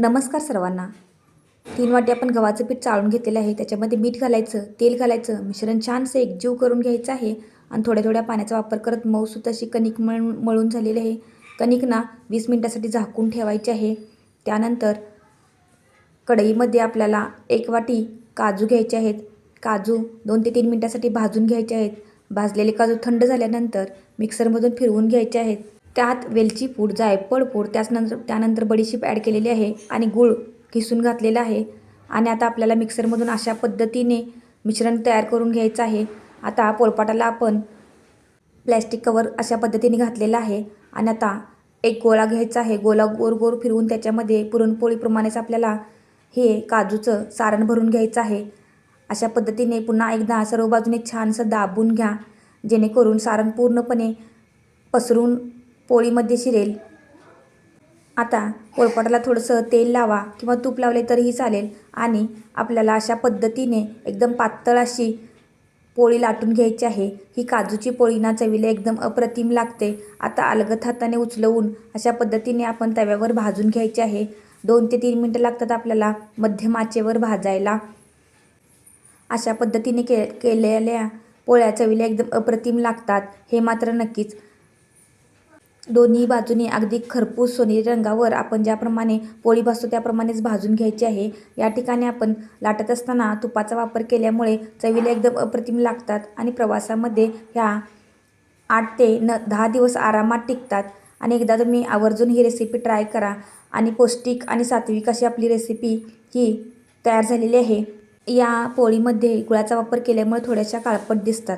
नमस्कार सर्वांना. 3 वाटी आपण गव्हाचं पीठ चाळून घेतलेलं आहे. त्याच्यामध्ये मीठ घालायचं, तेल घालायचं, मिश्रण छानसं एकजीव करून घ्यायचं आहे आणि थोड्या थोड्या पाण्याचा वापर करत मऊसूत अशी कणिक मळून झालेली आहे. कणिक ना 20 मिनिटासाठी झाकून ठेवायची आहे. त्यानंतर कढईमध्ये आपल्याला 1 वाटी काजू घ्यायचे आहेत. काजू 2 ते 3 मिनिटासाठी भाजून घ्यायचे आहेत. भाजलेले काजू थंड झाल्यानंतर मिक्सरमधून फिरवून घ्यायचे आहेत. त्यात वेलची पूड, जायफळ पूड, त्यानंतर बडीशेप ॲड केलेली आहे आणि गूळ किसून घातलेला आहे. आणि आता आपल्याला मिक्सरमधून अशा पद्धतीने मिश्रण तयार करून घ्यायचं आहे. आता पोळपाटाला आपण प्लॅस्टिक कवर अशा पद्धतीने घातलेला आहे आणि आता एक गोळा घ्यायचा आहे. गोला गोल गोल फिरवून त्याच्यामध्ये पुरणपोळीप्रमाणेच आपल्याला हे काजूचं सारण भरून घ्यायचं आहे. अशा पद्धतीने पुन्हा एकदा सर्व बाजूने छानसं दाबून घ्या, जेणेकरून सारण पूर्णपणे पसरून पोळीमध्ये शिरेल. आता पोळपाटाला थोडंसं तेल लावा किंवा तूप लावले तरीही चालेल आणि आपल्याला अशा पद्धतीने एकदम पातळ अशी पोळी लाटून घ्यायची आहे. ही काजूची पोळी ना चवीला एकदम अप्रतिम लागते. आता अलगद हाताने उचलवून अशा पद्धतीने आपण तव्यावर भाजून घ्यायची आहे. 2 ते 3 मिनटं लागतात आपल्याला मध्यम आचेवर भाजायला. अशा पद्धतीने केलेल्या पोळ्या चवीला एकदम अप्रतिम लागतात, हे मात्र नक्कीच. दोन्ही बाजूनी अगदी खरपूस सोनेरी रंगावर आपण ज्याप्रमाणे पोळी भाजतो त्याप्रमाणेच भाजून घ्यायची आहे. या ठिकाणी आपण लाटत असताना तुपाचा वापर केल्यामुळे चवीला एकदम अप्रतिम लागतात आणि प्रवासामध्ये ह्या 8 ते 10 दिवस आरामात टिकतात. आणि एकदा तुम्ही आवर्जून ही रेसिपी ट्राय करा आणि पौष्टिक आणि सात्विक अशी आपली रेसिपी ही तयार झालेली आहे. या पोळीमध्ये गुळाचा वापर केल्यामुळे थोड्याशा काळपट दिसतात.